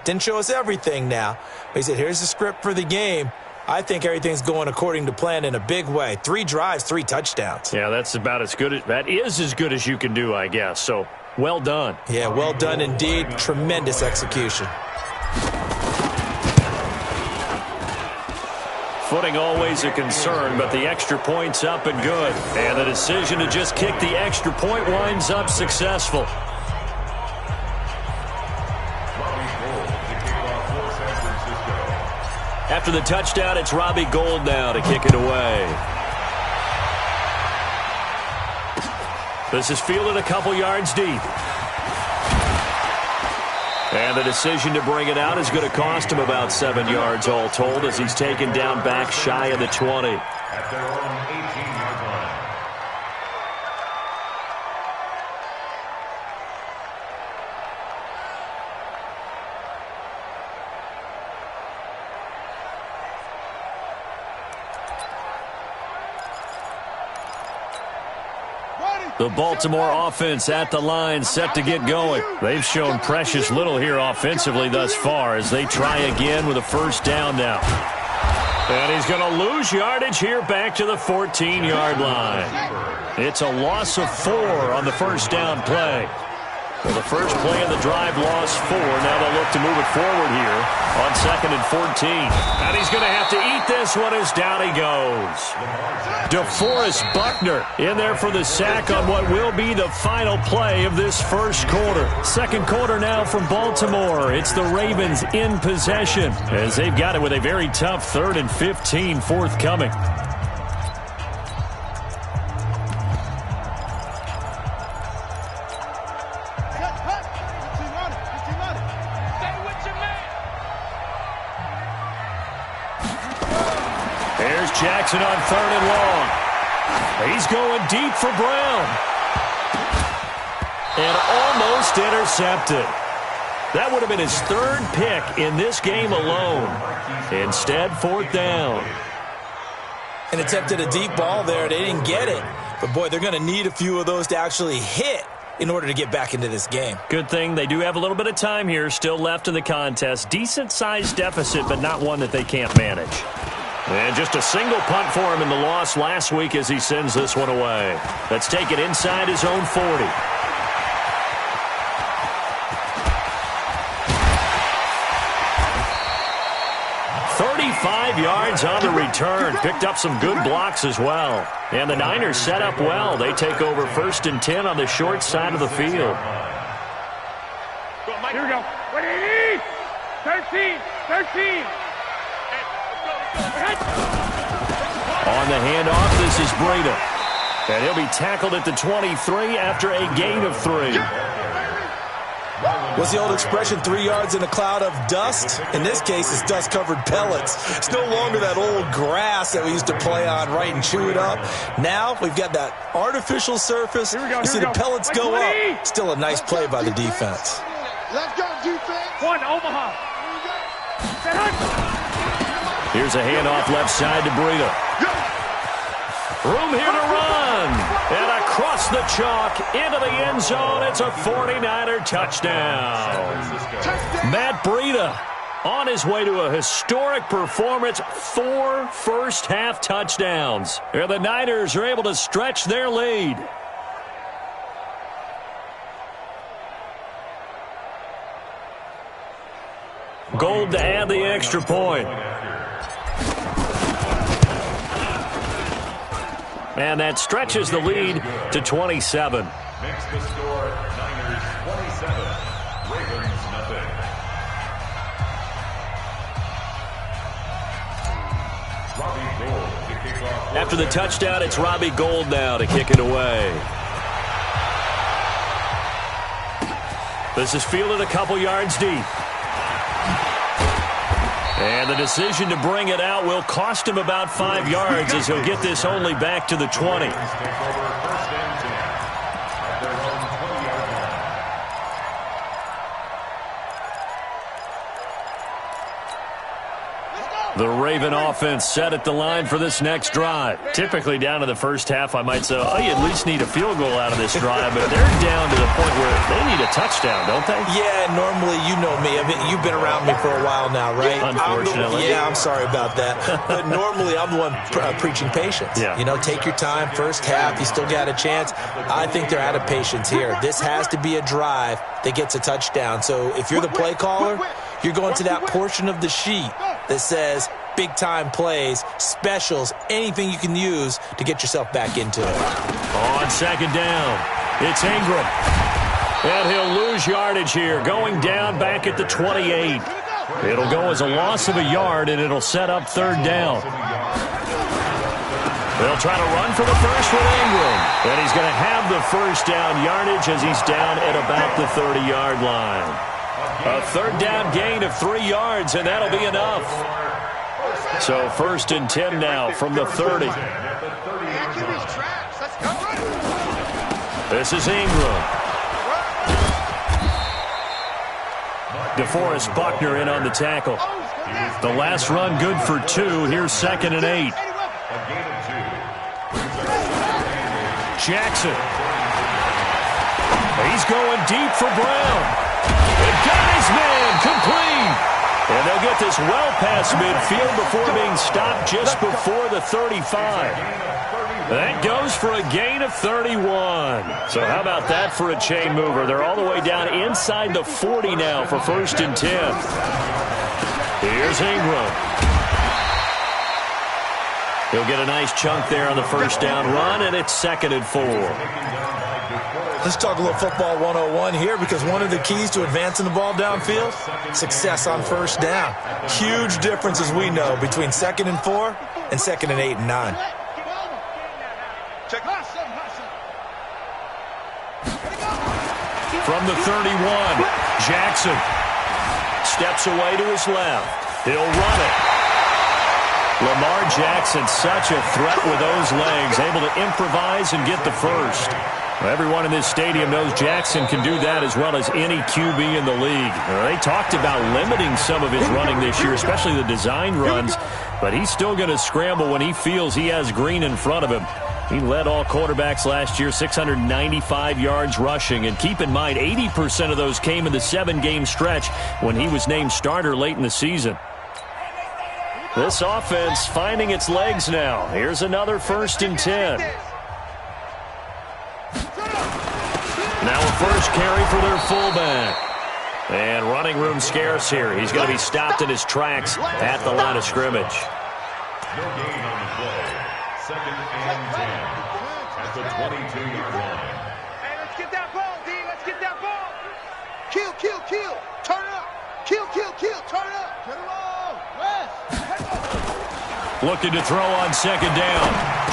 Didn't show us everything now. But he said, here's the script for the game. I think everything's going according to plan in a big way. 3 drives, 3 touchdowns. Yeah, that is as good as you can do, I guess. So, well done. Yeah, well done indeed. Tremendous execution. Footing always a concern, but the extra point's up and good. And the decision to just kick the extra point winds up successful. After the touchdown, it's Robbie Gould now to kick it away. This is fielded a couple yards deep. And the decision to bring it out is going to cost him about 7 yards all told as he's taken down back shy of the 20. At their own 18-yard line. The Baltimore offense at the line, set to get going. They've shown precious little here offensively thus far as they try again with a first down now. And he's going to lose yardage here back to the 14-yard line. It's a loss of 4 on the first down play. Well, the first play of the drive lost 4. Now they'll look to move it forward here on 2nd and 14. And he's going to have to eat this one as down he goes. DeForest Buckner in there for the sack on what will be the final play of this first quarter. Second quarter now from Baltimore. It's the Ravens in possession as they've got it with a very tough 3rd and 15 forthcoming. Jackson on 3rd and long. He's going deep for Brown. And almost intercepted. That would have been his 3rd pick in this game alone. Instead, 4th down. And attempted a deep ball there. They didn't get it. But, boy, they're going to need a few of those to actually hit in order to get back into this game. Good thing they do have a little bit of time here still left in the contest. Decent-sized deficit, but not one that they can't manage. And just a single punt for him in the loss last week as he sends this one away. Let's take it inside his own 40. Yards on the return. Picked up some good blocks as well. And the Niners set up well. They take over 1st and 10 on the short side of the field. Here we go. 13. On the handoff, this is Breida. And he'll be tackled at the 23 after a gain of 3. What's the old expression, 3 yards in a cloud of dust? In this case, it's dust-covered pellets. It's no longer that old grass that we used to play on, right, and chew it up. Now we've got that artificial surface. You see the pellets go up. Still a nice play by the defense. Let's go, defense. 1, Omaha. Here's a handoff left side to Breida. Room here to run. And across the chalk into the end zone. It's a 49er touchdown. Matt Breida on his way to a historic performance. 4 first-half touchdowns. And the Niners are able to stretch their lead. Gould to add the extra point. And that stretches the lead to 27. Makes the score Niners 27, Ravens nothing. Robbie Gould to kick off. After the touchdown, it's Robbie Gould now to kick it away. This is fielded a couple yards deep. And the decision to bring it out will cost him about 5 yards as he'll get this only back to the 20. The Raven offense set at the line for this next drive. Typically down to the first half, I might say, oh, you at least need a field goal out of this drive, but they're down to the point where they need a touchdown, don't they? Yeah, normally, you know me. I mean, you've been around me for a while now, right? Unfortunately. I'm sorry about that. But normally, I'm the one preaching patience. Yeah. You know, take your time. First half, you still got a chance. I think they're out of patience here. This has to be a drive that gets a touchdown. So if you're the play caller, you're going to that portion of the sheet that says big-time plays, specials, anything you can use to get yourself back into it. On second down, it's Ingram. And he'll lose yardage here, going down back at the 28. It'll go as a loss of a yard, and it'll set up third down. They'll try to run for the first with Ingram. And he's going to have the first down yardage as he's down at about the 30-yard line. A third down gain of 3 yards, and that'll be enough. So 1st and 10 now from the 30. This is Ingram. DeForest Buckner in on the tackle. The last run good for 2. Here's 2nd and 8. Jackson. He's going deep for Brown. And got his man complete. And they'll get this well past midfield before being stopped just before the 35. That goes for a gain of 31. So how about that for a chain mover? They're all the way down inside the 40 now for 1st and 10. Here's Ingram. He'll get a nice chunk there on the first down run, and it's 2nd and 4. Let's talk a little football 101 here, because one of the keys to advancing the ball downfield, success on first down. Huge difference, as we know, between 2nd and 4 and 2nd and 8 and 9. From the 31, Jackson steps away to his left. He'll run it. Lamar Jackson, such a threat with those legs, able to improvise and get the first. Everyone in this stadium knows Jackson can do that as well as any QB in the league. They talked about limiting some of his running this year, especially the design runs, but he's still going to scramble when he feels he has green in front of him. He led all quarterbacks last year, 695 yards rushing. And keep in mind, 80% of those came in the 7-game stretch when he was named starter late in the season. This offense finding its legs now. Here's another 1st and 10. Now a first carry for their fullback. And running room scarce here. He's going to be stopped in his tracks at the line of scrimmage. No gain on the play. 2nd and 10 at the 22-yard line. Hey, let's get that ball, D. Let's get that ball. Kill, kill, kill. Turn it up. Kill, kill, kill. Turn it up. Get it on. West. Looking to throw on 2nd down.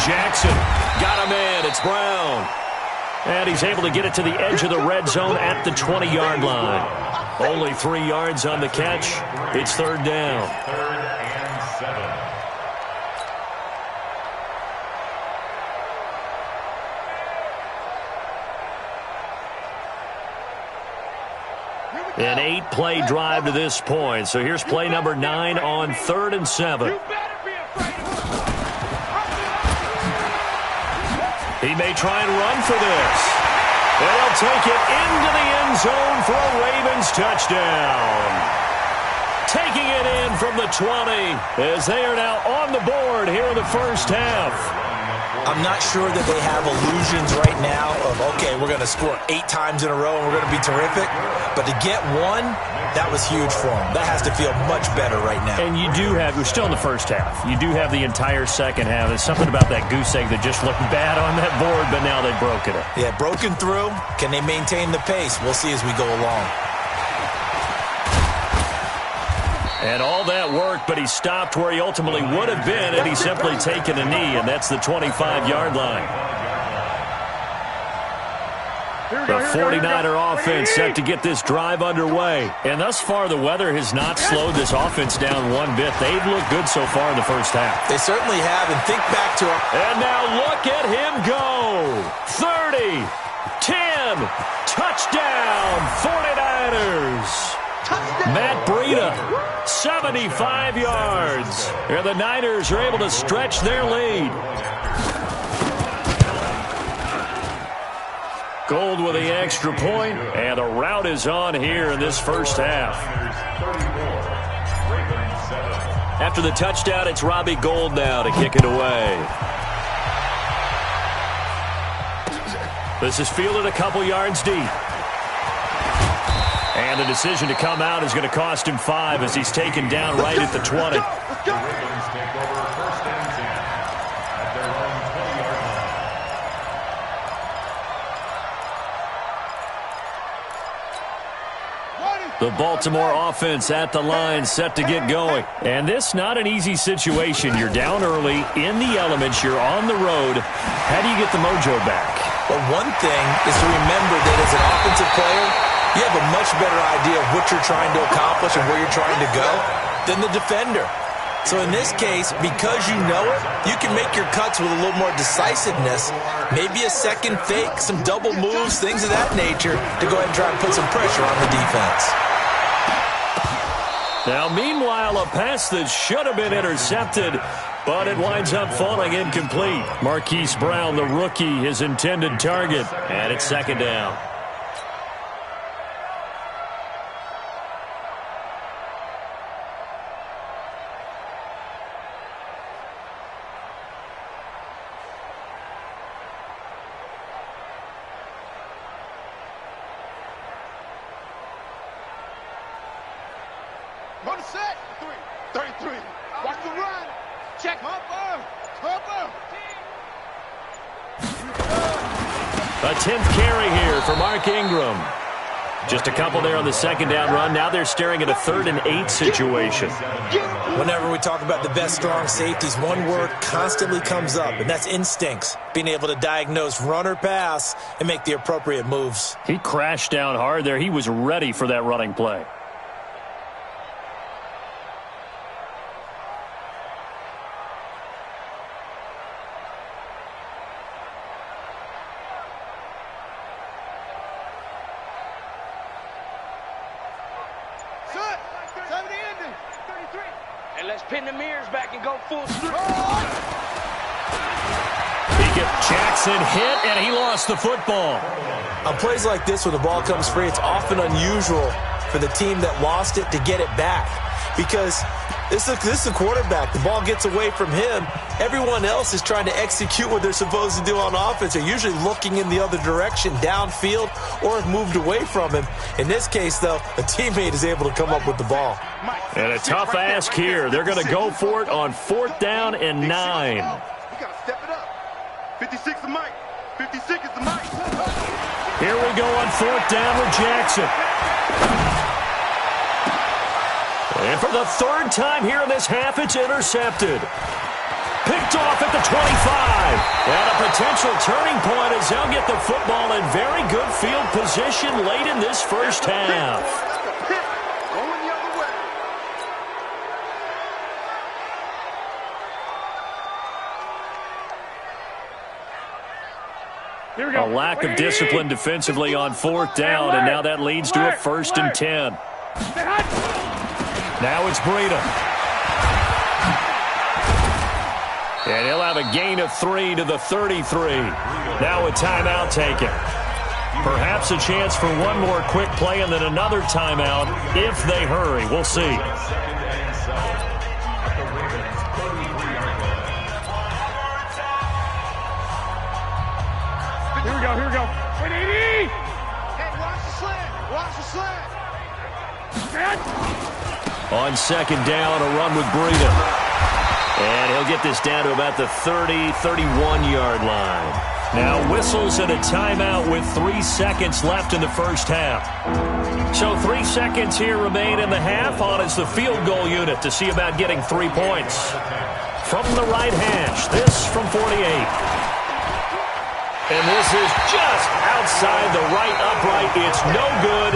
Jackson got a man. It's Brown. And he's able to get it to the edge of the red zone at the 20-yard line. Only 3 yards on the catch. It's 3rd down. 3rd and 7. An 8-play drive to this point. So here's play number 9 on 3rd and 7. He may try and run for this. And he'll take it into the end zone for a Ravens touchdown. Taking it in from the 20 as they are now on the board here in the first half. I'm not sure that they have illusions right now of, okay, we're going to score 8 times in a row and we're going to be terrific. But to get one, that was huge for them. That has to feel much better right now. And you do have, we're still in the first half. You do have the entire second half. There's something about that goose egg that just looked bad on that board, but now they've broken it. Yeah, broken through. Can they maintain the pace? We'll see as we go along. And all that worked, but he stopped where he ultimately would have been had he simply taken a knee, and that's the 25-yard line. The 49er offense set to get this drive underway. And thus far, the weather has not slowed this offense down one bit. They've looked good so far in the first half. They certainly have, and think back to it. And now look at him go. 30, 10, touchdown, 49ers. Matt Breida 75 yards. And the Niners are able to stretch their lead. Gold with the extra point, and the rout is on here in this first half. After the touchdown, it's Robbie Gould now to kick it away. This is fielded a couple yards deep. And the decision to come out is going to cost him 5 as he's taken down right at the 20. The Baltimore offense at the line, set to get going. And this not an easy situation. You're down early, in the elements, you're on the road. How do you get the mojo back? Well, one thing is to remember that as an offensive player, you have a much better idea of what you're trying to accomplish and where you're trying to go than the defender. So in this case, because you know it, you can make your cuts with a little more decisiveness, maybe a second fake, some double moves, things of that nature, to go ahead and try and put some pressure on the defense. Now, meanwhile, a pass that should have been intercepted, but it winds up falling incomplete. Marquise Brown, the rookie, his intended target, and it's second down. Run the set. 33. Watch the run. Check. Cover. A 10th carry here for Mark Ingram. Just a couple there on the second down run. Now they're staring at a 3rd and 8 situation. Whenever we talk about the best strong safeties, one word constantly comes up, and that's instincts. Being able to diagnose run or pass and make the appropriate moves. He crashed down hard there. He was ready for that running play. And let's pin the mirrors back and go full strip. Jackson hit, and he lost the football. On plays like this, when the ball comes free, it's often unusual for the team that lost it to get it back. Because this is a quarterback. The ball gets away from him. Everyone else is trying to execute what they're supposed to do on offense. They're usually looking in the other direction, downfield, or have moved away from him. In this case, though, a teammate is able to come up with the ball. And a tough ask here. They're going to go for it on 4th down and 9. You got to step it up. 56 is Mike. 56 is the Mike. Here we go on 4th down with Jackson. And for the 3rd time here in this half, it's intercepted. Picked off at the 25. And a potential turning point as they'll get the football in very good field position late in this first half. Going the other way. A lack of discipline defensively on 4th down, and now that leads to a 1st and 10. Now it's Breida. And he'll have a gain of 3 to the 33. Now a timeout taken. Perhaps a chance for one more quick play and then another timeout if they hurry. We'll see. Here we go. 180! Hey, watch the slant. Watch the slant. On 2nd down, a run with Breida. And he'll get this down to about the 30, 31-yard line. Now whistles and a timeout with 3 seconds left in the first half. So 3 seconds here remain in the half. On is the field goal unit to see about getting 3 points. From the right hash, this from 48. And this is just outside the right upright. It's no good.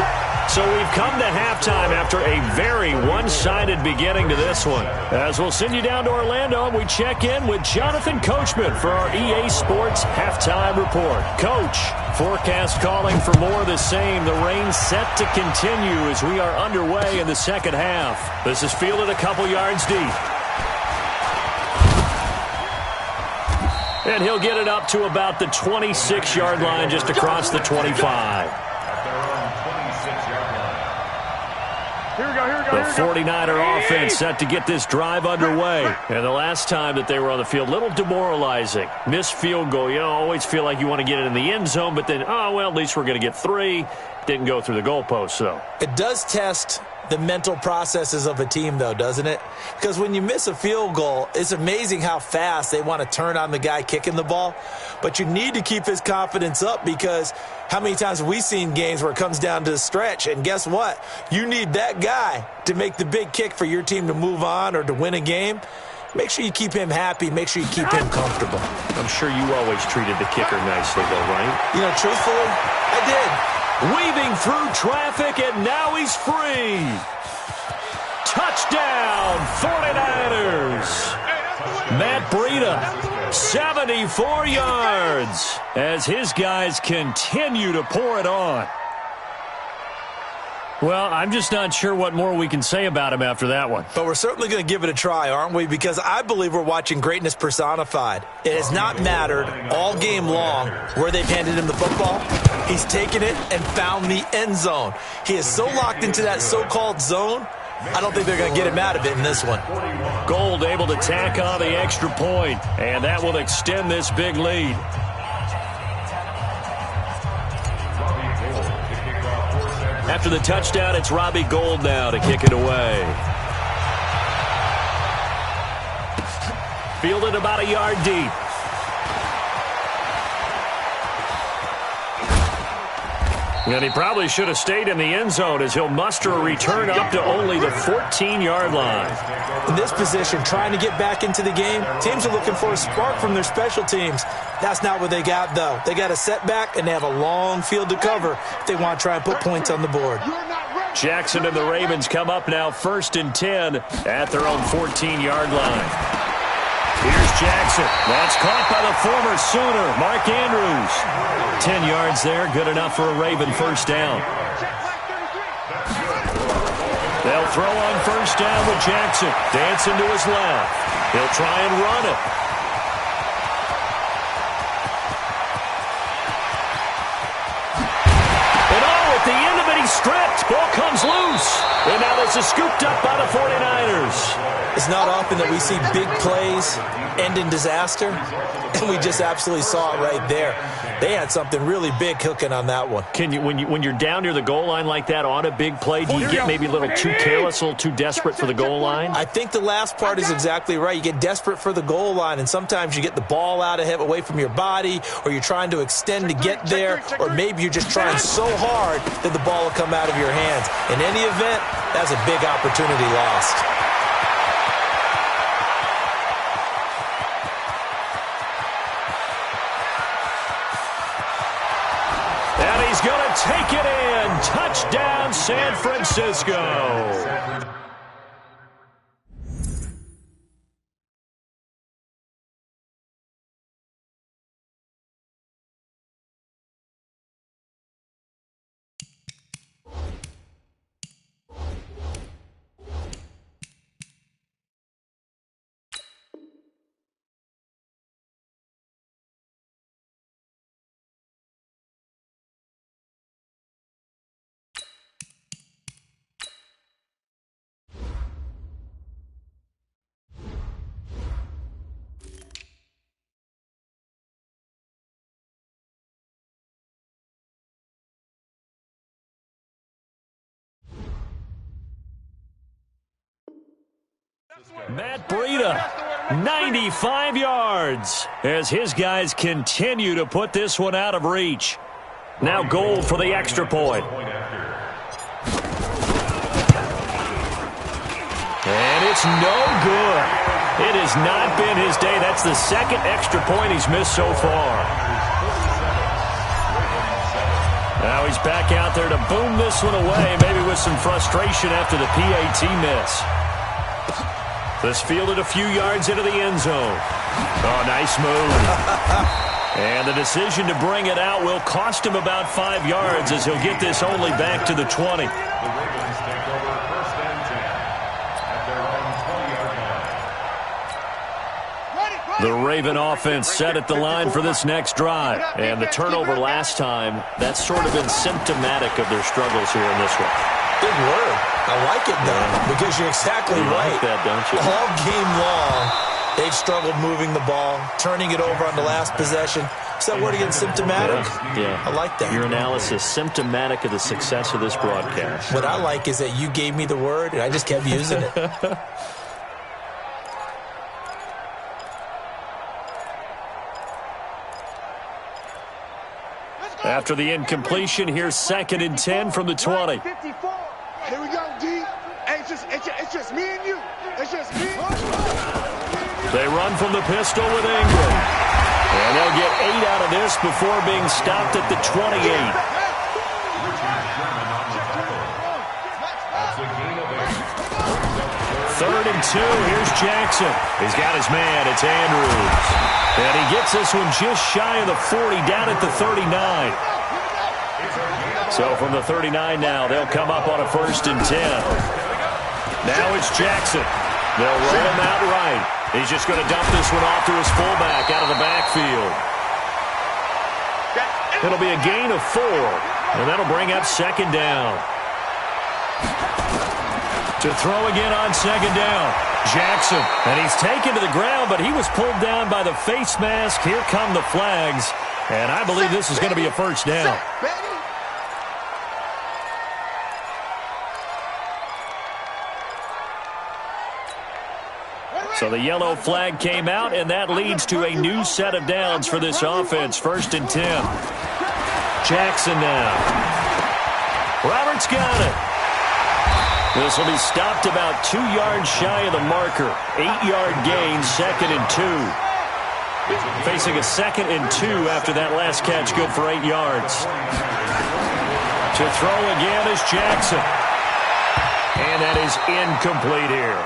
So we've come to halftime after a very one-sided beginning to this one. As we'll send you down to Orlando, and we check in with Jonathan Coachman for our EA Sports Halftime Report. Coach, forecast calling for more of the same. The rain set to continue as we are underway in the second half. This is fielded a couple yards deep. And he'll get it up to about the 26-yard line just across the 25. The 49er offense set to get this drive underway. And the last time that they were on the field, a little demoralizing. Missed field goal. You always feel like you want to get it in the end zone, but then, oh, well, at least we're going to get 3. Didn't go through the goalpost, though. It does test the mental processes of a team, though, doesn't it? Because when you miss a field goal, it's amazing how fast they want to turn on the guy kicking the ball. But you need to keep his confidence up, because how many times have we seen games where it comes down to the stretch? And guess what? You need that guy to make the big kick for your team to move on or to win a game. Make sure you keep him happy. Make sure you keep him comfortable. I'm sure you always treated the kicker nicely, though, right? You know, truthfully, I did. Weaving through traffic, and now he's free. Touchdown, 49ers. Matt Breida, 74 yards, as his guys continue to pour it on. Well, I'm just not sure what more we can say about him after that one. But we're certainly going to give it a try, aren't we? Because I believe we're watching greatness personified. It has not mattered all game long where they've handed him the football. He's taken it and found the end zone. He is so locked into that so-called zone, I don't think they're going to get him out of it in this one. Gold able to tack on the extra point, and that will extend this big lead. After the touchdown, it's Robbie Gould now to kick it away. Fielded about a yard deep. And he probably should have stayed in the end zone, as he'll muster a return up to only the 14-yard line. In this position, trying to get back into the game, teams are looking for a spark from their special teams. That's not what they got, though. They got a setback, and they have a long field to cover if they want to try and put points on the board. Jackson and the Ravens come up now 1st and 10 at their own 14-yard line. Here's Jackson. That's caught by the former Sooner, Mark Andrews. 10 yards there, good enough for a Raven first down. They'll throw on first down with Jackson. Dancing to his left. He'll try and run it. And oh, at the end of it, he's stripped. Ball comes loose. And now this is scooped up by the 49ers. It's not often that we see big plays end in disaster, and we just absolutely saw it right there. They had something really big cooking on that one. Can you, when you're down near the goal line like that on a big play, do you get maybe a little too careless, a little too desperate for the goal line? I think the last part is exactly right. You get desperate for the goal line, and sometimes you get the ball out of him, away from your body, or you're trying to extend to get there, or maybe you're just trying so hard that the ball will come out of your hands. In any event, that's a big opportunity lost. And he's going to take it in. Touchdown, San Francisco. Matt Breida, 95 yards, as his guys continue to put this one out of reach. Now Gold for the extra point. And it's no good. It has not been his day. That's the second extra point he's missed so far. Now he's back out there to boom this one away, maybe with some frustration after the PAT miss. This fielded a few yards into the end zone. Oh, nice move. And the decision to bring it out will cost him about 5 yards as he'll get this only back to the 20. The Ravens take over 1st and 10 at their own 20-yard line. The Raven offense set at the line for this next drive. And the turnover last time, that's sort of been symptomatic of their struggles here in this one. Big word. I like it, though, because you're exactly right. Like that, don't you? All game long, they've struggled moving the ball, turning it over on the last possession. Is that word again, symptomatic? Yeah. I like that. Your analysis, symptomatic of the success of this broadcast. What I like is that you gave me the word, and I just kept using it. After the incompletion, here's 2nd and 10 from the 20. Here we go, D. Hey, it's just me and you. It's just me. They run from the pistol with Ingram. And they'll get 8 out of this before being stopped at the 28. Third and 2. Here's Jackson. He's got his man. It's Andrews. And he gets this one just shy of the 40, down at the 39. So from the 39 now, they'll come up on a 1st and 10. Now it's Jackson. They'll roll him out right. He's just going to dump this one off to his fullback out of the backfield. It'll be a gain of 4, and that'll bring up 2nd down. To throw again on 2nd down, Jackson. And he's taken to the ground, but he was pulled down by the face mask. Here come the flags, and I believe this is going to be a 1st down. So the yellow flag came out, and that leads to a new set of downs for this offense. 1st and 10. Jackson now. Roberts got it. This will be stopped about 2 yards shy of the marker. 8-yard gain, 2nd and 2. Facing a 2nd and 2 after that last catch, good for 8 yards. To throw again is Jackson. And that is incomplete here.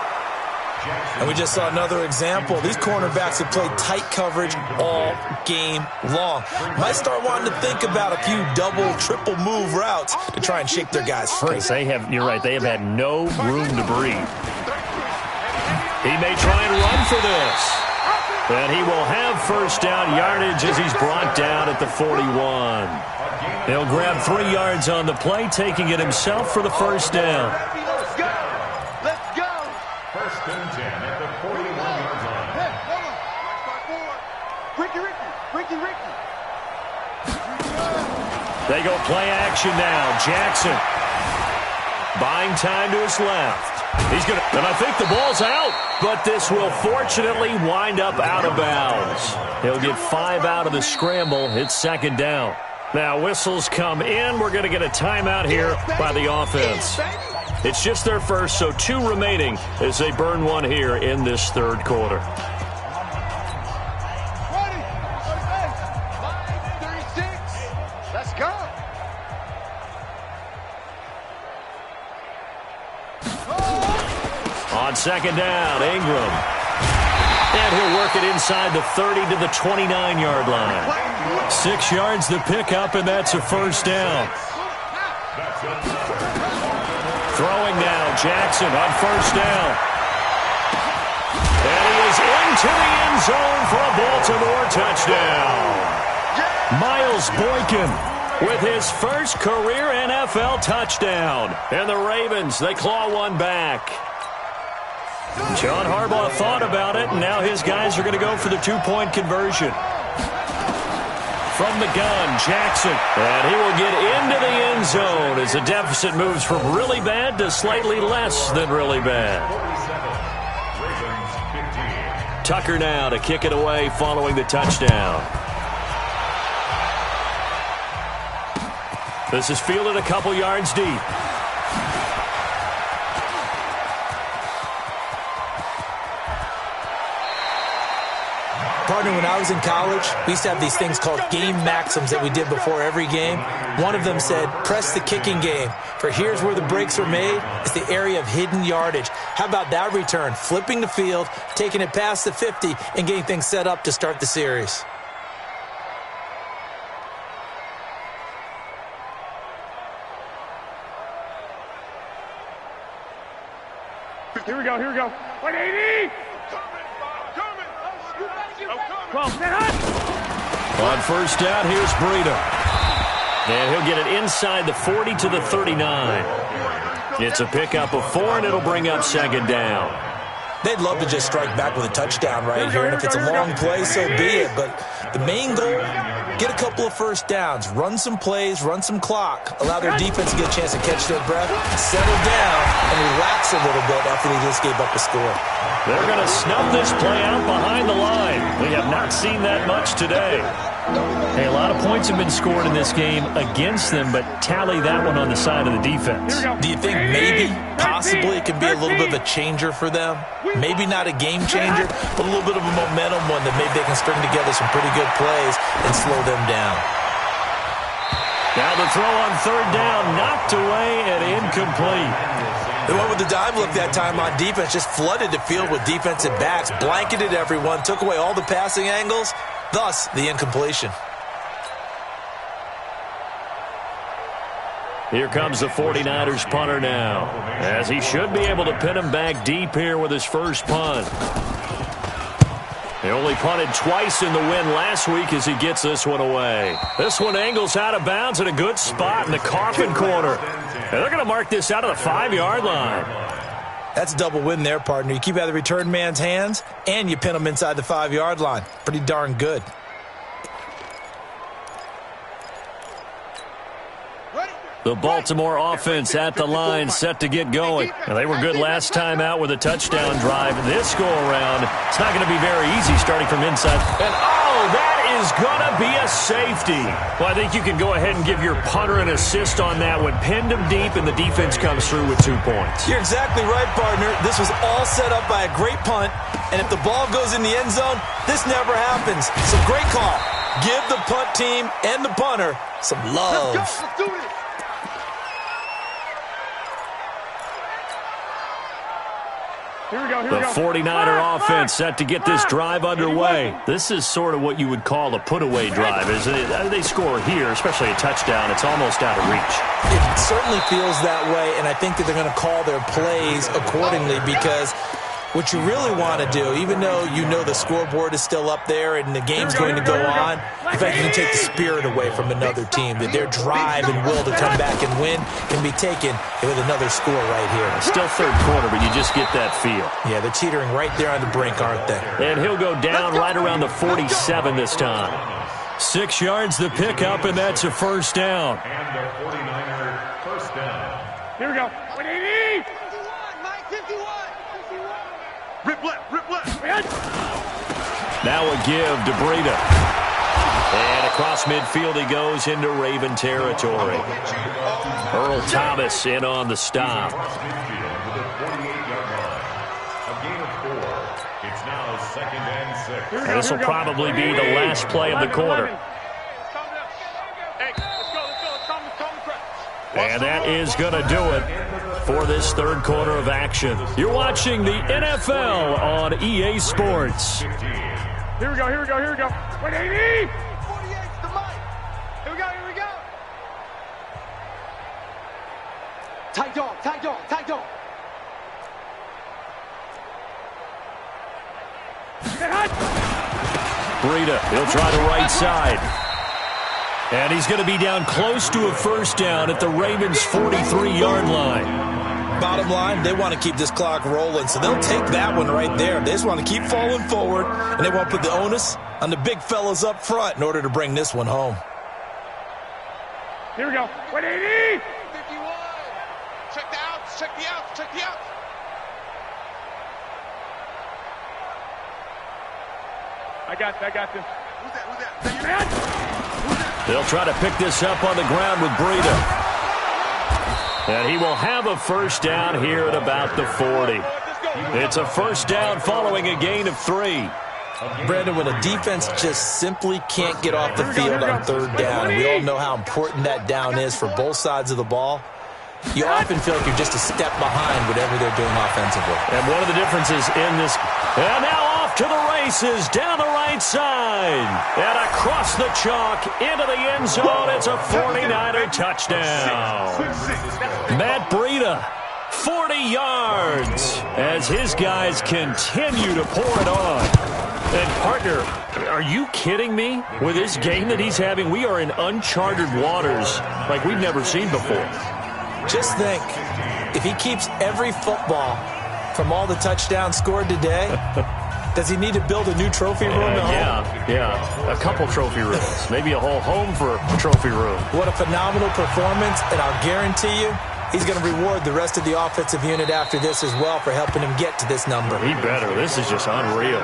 And we just saw another example. These cornerbacks have played tight coverage all game long. Might start wanting to think about a few double, triple move routes to try and shake their guys free. You're right, they have had no room to breathe. He may try and run for this. And he will have 1st down yardage as he's brought down at the 41. He'll grab 3 yards on the play, taking it himself for the 1st down. First and 10 at the 41-yard line. Hey, hold on. Ricky. They go play action now. Jackson buying time to his left. And I think the ball's out, but this will fortunately wind up out of bounds. He'll get 5 out of the scramble. It's 2nd down. Now whistles come in. We're going to get a timeout here by the offense. It's just their first, so 2 remaining as they burn one here in this 3rd quarter. 36. Let's go. On 2nd down, Ingram. And he'll work it inside the 30 to the 29-yard line. 6 yards the pickup, and that's a 1st down. Throwing now, Jackson on 1st down. And he is into the end zone for a Baltimore touchdown. Miles Boykin with his first career NFL touchdown. And the Ravens, they claw one back. John Harbaugh thought about it, and now his guys are going to go for the 2-point conversion. From the gun, Jackson, and he will get into the end zone as the deficit moves from really bad to slightly less than really bad. Tucker now to kick it away following the touchdown. This is fielded a couple yards deep. Partner, when I was in college, we used to have these things called game maxims that we did before every game. One of them said, press the kicking game. For here's where the breaks are made. It's the area of hidden yardage. How about that return? Flipping the field, taking it past the 50, and getting things set up to start the series. Here we go, here we go. 180! On first down, here's Breida. And he'll get it inside the 40 to the 39. It's a pickup of 4, and it'll bring up second down. They'd love to just strike back with a touchdown right here, and if it's a long play, so be it. But the main goal, get a couple of first downs, run some plays, run some clock, allow their defense to get a chance to catch their breath, settle down, and relax a little bit after they just gave up a score. They're going to snub this play out behind the line. We have not seen that much today. Hey, a lot of points have been scored in this game against them, but tally that one on the side of the defense. Do you think maybe, possibly, it can be a little bit of a changer for them? Maybe not a game changer, but a little bit of a momentum one that maybe they can string together some pretty good plays and slow them down. Now the throw on third down, knocked away and incomplete. They went with the dive look that time on defense, just flooded the field with defensive backs, blanketed everyone, took away all the passing angles, thus the incompletion. Here comes the 49ers punter now, as he should be able to pin him back deep here with his first punt. He only punted twice in the win last week as he gets this one away. This one angles out of bounds at a good spot in the coffin corner. And they're going to mark this out of the 5-yard line. That's a double win there, partner. You keep out of the return man's hands, and you pin him inside the 5-yard line. Pretty darn good. The Baltimore offense at the line, set to get going. And they were good last time out with a touchdown drive. This go-around, it's not going to be very easy starting from inside. And, oh, that is going to be a safety. Well, I think you can go ahead and give your punter an assist on that one. Pinned him deep, and the defense comes through with 2 points. You're exactly right, partner. This was all set up by a great punt. And if the ball goes in the end zone, this never happens. So great call. Give the punt team and the punter some love. Let's do this. Here we go, here we The go. 49er offense set to get this drive underway. This is sort of what you would call a put-away drive, isn't it? They score here, especially a touchdown. It's almost out of reach. It certainly feels that way, and I think that they're going to call their plays accordingly because what you really want to do, even though you know the scoreboard is still up there and the game's going to go on, in fact, you can take the spirit away from another team, that their drive and will to come back and win can be taken with another score right here. Still third quarter, but you just get that feel. Yeah, they're teetering right there on the brink, aren't they? And he'll go down right around the 47 this time. 6 yards the pickup, and that's a first down. And the 49er first down. Here we go. 180! 51, Mike, 51. Rip left. Now a give to Breida. And across midfield he goes into Raven territory. Earl Thomas in on the stop. It's now 2nd and 6. And this will probably be the last play of the quarter. And that is going to do it for this third quarter of action. You're watching the NFL on EA Sports. Here we go, here we go, here we go. 180! 48's the Mike. Here we go. Tight dog. Breida, he'll try the right side. And he's going to be down close to a first down at the Ravens' 43-yard line. Bottom line, they want to keep this clock rolling, so they'll take that one right there. They just want to keep falling forward, and they want to put the onus on the big fellas up front in order to bring this one home. Here we go. 180! 51. Check the outs. I got this. Who's that? They'll try to pick this up on the ground with Breida. And he will have a first down here at about the 40. It's a first down following a gain of 3. Brandon, when a defense just simply can't get off the field on third down, and we all know how important that down is for both sides of the ball, you often feel like you're just a step behind whatever they're doing offensively. And one of the differences in this, and now off to the races, down the right side, and across the chalk, into the end zone. It's a 49er touchdown. Matt Breida, 40 yards, as his guys continue to pour it on. And, partner, are you kidding me? With this game that he's having, we are in uncharted waters like we've never seen before. Just think, if he keeps every football from all the touchdowns scored today, does he need to build a new trophy room at home? Yeah, a couple trophy rooms. Maybe a whole home for a trophy room. What a phenomenal performance, and I'll guarantee you, he's going to reward the rest of the offensive unit after this as well for helping him get to this number. He better. This is just unreal.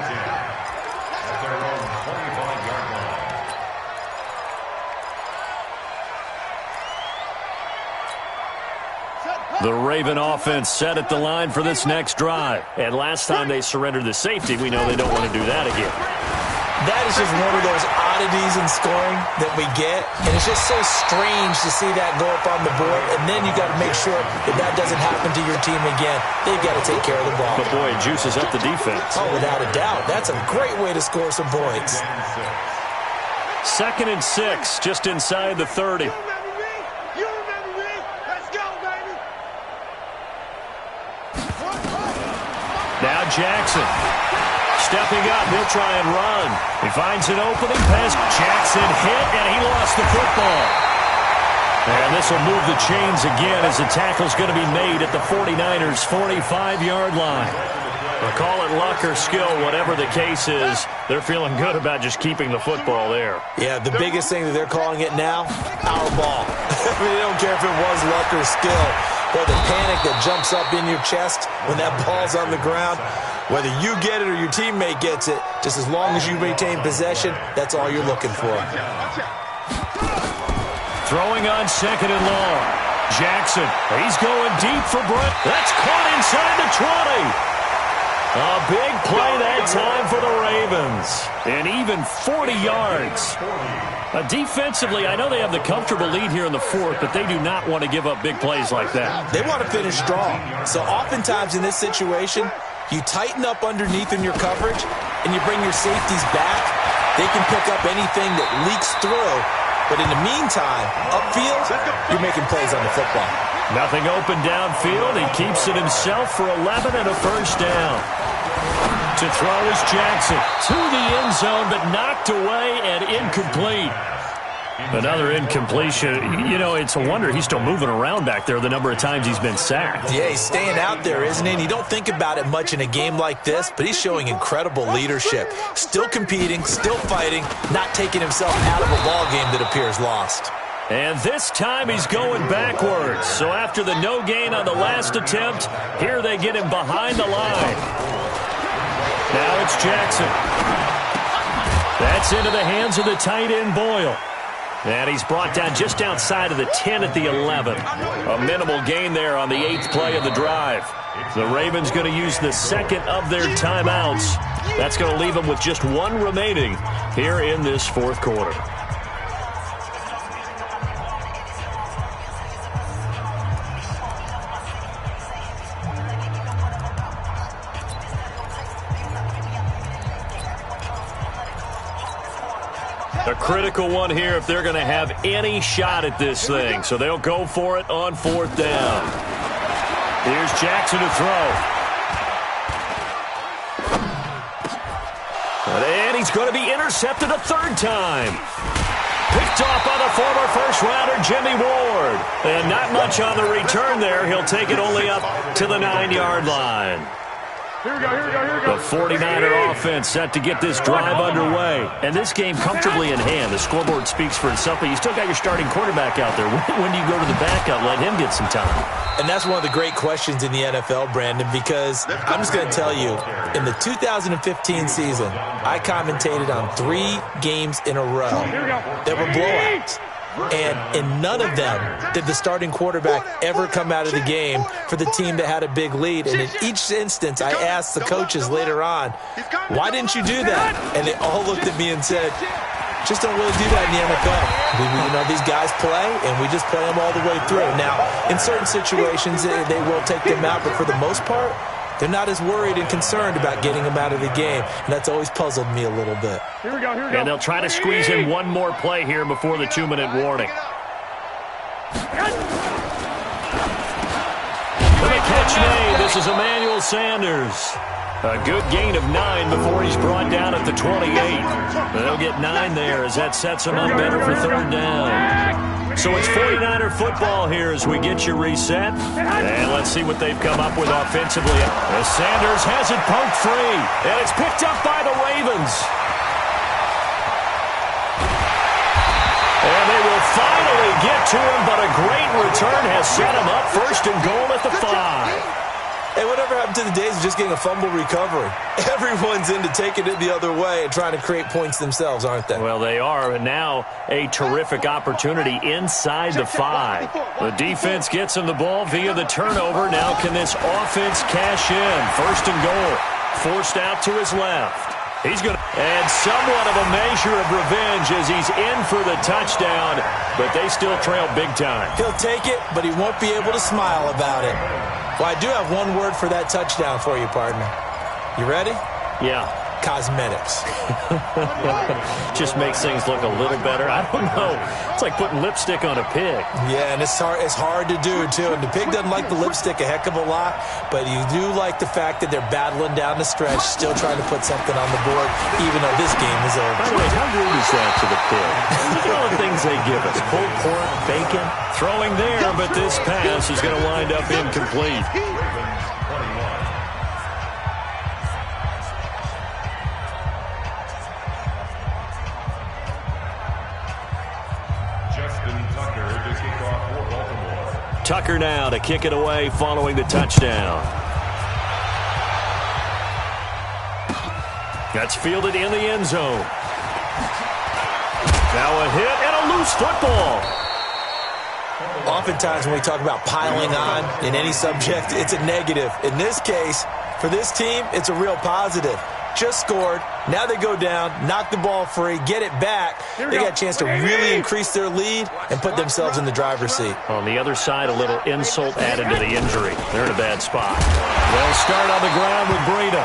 The Raven offense set at the line for this next drive. And last time they surrendered the safety, we know they don't want to do that again. That is just one of those oddities in scoring that we get. And it's just so strange to see that go up on the board. And then you got to make sure that that doesn't happen to your team again. They've got to take care of the ball. But, boy, it juices up the defense. Oh, without a doubt. That's a great way to score some points. 2nd and 6, just inside the 30. Now Jackson, stepping up, he'll try and run. He finds an opening pass. Jackson hit, and he lost the football. And this will move the chains again as the tackle's going to be made at the 49ers' 45-yard line. We'll call it luck or skill, whatever the case is. They're feeling good about just keeping the football there. Yeah, the biggest thing that they're calling it now, our ball. I mean, they don't care if it was luck or skill. Or the panic that jumps up in your chest when that ball's on the ground. Whether you get it or your teammate gets it, just as long as you retain possession, that's all you're looking for. Throwing on 2nd and long. Jackson, he's going deep for Brent. That's caught inside the 20. A big play that time for the Ravens. And even 40 yards. Defensively, I know they have the comfortable lead here in the 4th, but they do not want to give up big plays like that. They want to finish strong. So oftentimes in this situation, you tighten up underneath in your coverage, and you bring your safeties back. They can pick up anything that leaks through. But in the meantime, upfield, you're making plays on the football. Nothing open downfield. He keeps it himself for 11 and a first down. To throw is Jackson. To the end zone, but knocked away and incomplete. Another incompletion. You know, it's a wonder he's still moving around back there the number of times he's been sacked. Yeah, he's staying out there, isn't he? And you don't think about it much in a game like this, but he's showing incredible leadership. Still competing, still fighting, not taking himself out of a ball game that appears lost. And this time he's going backwards. So after the no gain on the last attempt, here they get him behind the line. Now it's Jackson. That's into the hands of the tight end, Boyle. And he's brought down just outside of the 10 at the 11. A minimal gain there on the 8th play of the drive. The Ravens going to use the 2nd of their timeouts. That's going to leave them with just 1 remaining here in this 4th quarter. A critical one here if they're going to have any shot at this thing. So they'll go for it on 4th down. Here's Jackson to throw. And he's going to be intercepted a 3rd time. Picked off by the former first-rounder Jimmy Ward. And not much on the return there. He'll take it only up to the 9-yard line. Here we go, here we go, here we go. The 49er offense set to get this drive underway. And this game comfortably in hand. The scoreboard speaks for itself, but you still got your starting quarterback out there. When do you go to the backup, let him get some time? And that's one of the great questions in the NFL, Brandon, because I'm just going to tell you, in the 2015 season, I commentated on 3 games in a row that were blowouts. And in none of them did the starting quarterback ever come out of the game for the team that had a big lead. And in each instance, I asked the coaches later on, why didn't you do that? And they all looked at me and said, just don't really do that in the NFL. These guys play, and we just play them all the way through. Now, in certain situations, they will take them out, but for the most part, they're not as worried and concerned about getting them out of the game, and that's always puzzled me a little bit. Here we go, here we go. And they'll try to squeeze in one more play here before the 2-minute warning. For the catch made, this is Emmanuel Sanders. A good gain of 9 before he's brought down at the 28. They'll get 9 there as that sets them up better for third down. So it's 49er football here as we get you reset. And let's see what they've come up with offensively. As Sanders has it poked free. And it's picked up by the Ravens. And they will finally get to him, but a great return has set him up first and goal at the 5. Hey, whatever happened to the days of just getting a fumble recovery? Everyone's into taking it the other way and trying to create points themselves, aren't they? Well, they are, and now a terrific opportunity inside the 5. The defense gets him the ball via the turnover. Now can this offense cash in? First and goal. Forced out to his left. He's going to add somewhat of a measure of revenge as he's in for the touchdown, but they still trail big time. He'll take it, but he won't be able to smile about it. Well, I do have one word for that touchdown for you, partner. You ready? Yeah. Cosmetics. Just makes things look a little better. I don't know. It's like putting lipstick on a pig. Yeah, and it's hard to do, too. And the pig doesn't like the lipstick a heck of a lot, but you do like the fact that they're battling down the stretch, still trying to put something on the board, even though this game is over. By the way, how rude is that to the pig? You know the things they give us. Pulled pork, bacon. Throwing there, but this pass is going to wind up incomplete. Tucker now to kick it away following the touchdown. That's fielded in the end zone. Now a hit and a loose football. Oftentimes when we talk about piling on in any subject, it's a negative. In this case, for this team, it's a real positive. Just scored. Now they go down, knock the ball free, get it back. They got a chance to really increase their lead and put themselves in the driver's seat. On the other side, a little insult added to the injury. They're in a bad spot. They'll start on the ground with Breida.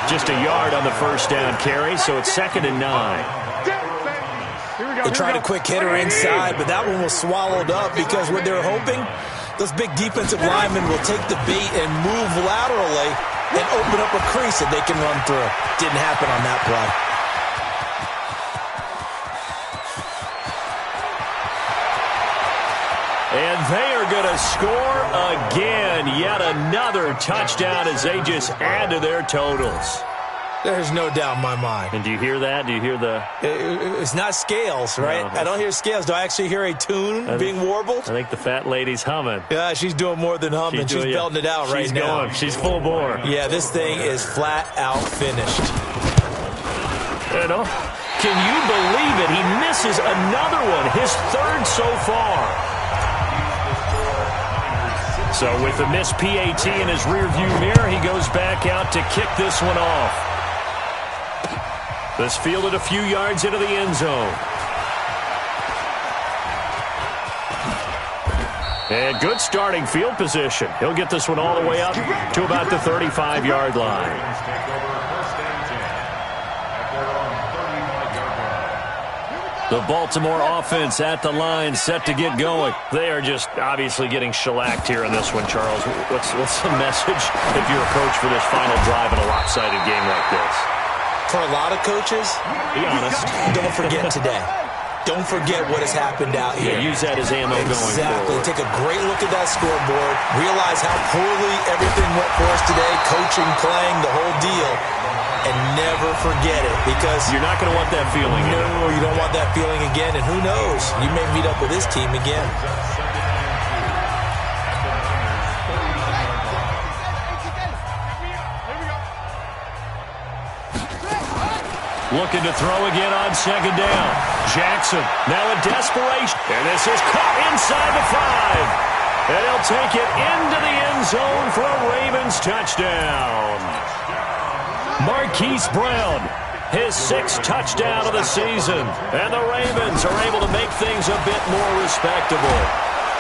Just a yard on the first down carry, so it's 2nd and 9. They tried a quick hitter inside, but that one was swallowed up because what they're hoping, those big defensive linemen will take the bait and move laterally and open up a crease that they can run through. Didn't happen on that play. And they are going to score again. Yet another touchdown as they just add to their totals. There's no doubt in my mind. And do you hear that? Do you hear the... It's not scales, right? No, I don't hear scales. Do I actually hear a tune being warbled? I think the fat lady's humming. Yeah, she's doing more than humming. She's belting it out right now. She's going. She's full bore. Yeah, this thing is flat out finished. You know, can you believe it? He misses another one, his 3rd so far. So with the missed PAT in his rearview mirror, he goes back out to kick this one off. This fielded a few yards into the end zone. And good starting field position. He'll get this one all the way up to about the 35-yard line. The Baltimore offense at the line, set to get going. They are just obviously getting shellacked here in this one, Charles. What's the message if you're a coach for this final drive in a lopsided game like this? For a lot of coaches, be honest, don't forget today. Don't forget what has happened out here. Yeah, use that as ammo going forward. Exactly. Take a great look at that scoreboard. Realize how poorly everything went for us today, coaching, playing, the whole deal. And never forget it, because you're not going to want that feeling. No, you don't want that feeling again. And who knows? You may meet up with this team again. looking to throw again on second down. Jackson now in desperation. And this is caught inside the 5. And he'll take it into the end zone for a Ravens touchdown. Marquise Brown, his 6th touchdown of the season. And the Ravens are able to make things a bit more respectable.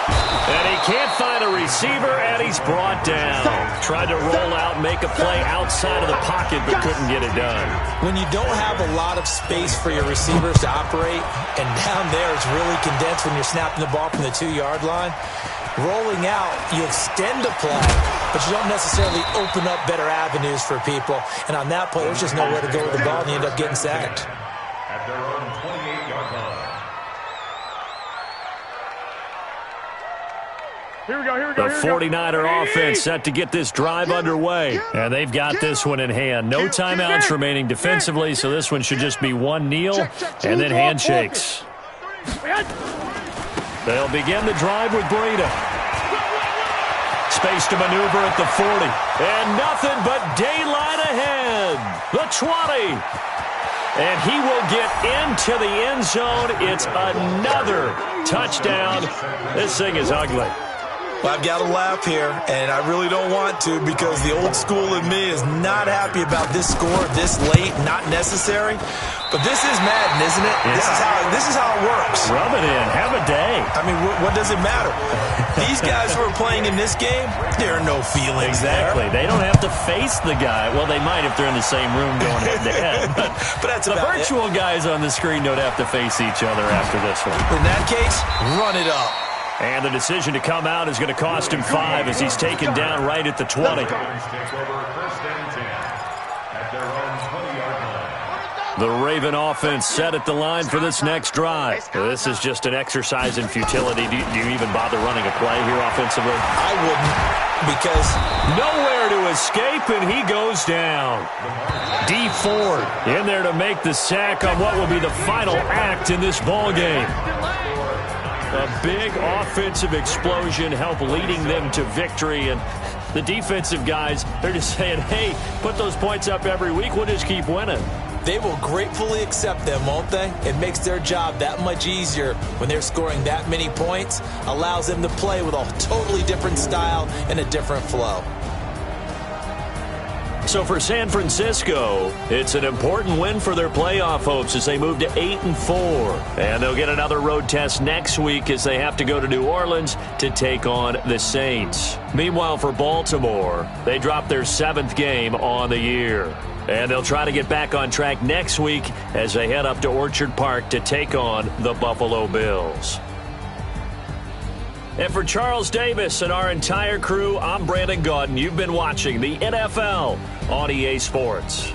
And he can't find a receiver, and he's brought down. Tried to roll out, make a play outside of the pocket, but couldn't get it done. When you don't have a lot of space for your receivers to operate, and down there it's really condensed when you're snapping the ball from the 2-yard line, rolling out, you extend the play, but you don't necessarily open up better avenues for people. And on that play, there's just nowhere to go with the ball, and you end up getting sacked. At their own 28-yard line. Here we go, here we go, The here we go. 49er offense set to get this drive underway. And they've got this one in hand. No timeouts remaining defensively, so this one should just be one kneel and then handshakes. They'll begin the drive with Breida. Space to maneuver at the 40. And nothing but daylight ahead. The 20. And he will get into the end zone. It's another touchdown. This thing is ugly. Well, I've got to laugh here, and I really don't want to because the old school in me is not happy about this score this late, not necessary. But this is Madden, isn't it? Yeah. This is how it works. Rub it in. Have a day. I mean, what does it matter? These guys who are playing in this game, there are no feelings Exactly. there. They don't have to face the guy. Well, they might if they're in the same room going head-to-head. But that's the about virtual guys on the screen don't have to face each other after this one. In that case, run it up. And the decision to come out is going to cost him 5 as he's taken down right at the 20. Ravens take over 1st and 10 at their own 20-yard line. The Raven offense set at the line for this next drive. This is just an exercise in futility. Do you even bother running a play here offensively? I wouldn't because Nowhere to escape, and he goes down. D Ford in there to make the sack on what will be the final act in this ballgame. A big offensive explosion helped leading them to victory, and the defensive guys, they're just saying, hey, put those points up every week, we'll just keep winning. they will gratefully accept them, won't they? It makes their job that much easier when they're scoring that many points, allows them to play with a totally different style and a different flow. So for San Francisco, it's an important win for their playoff hopes as they move to 8-4. And they'll get another road test next week as they have to go to New Orleans to take on the Saints. Meanwhile, for Baltimore, they dropped their 7th game on the year. And they'll try to get back on track next week as they head up to Orchard Park to take on the Buffalo Bills. And for Charles Davis and our entire crew, I'm Brandon Gaudin. You've been watching the NFL on EA Sports.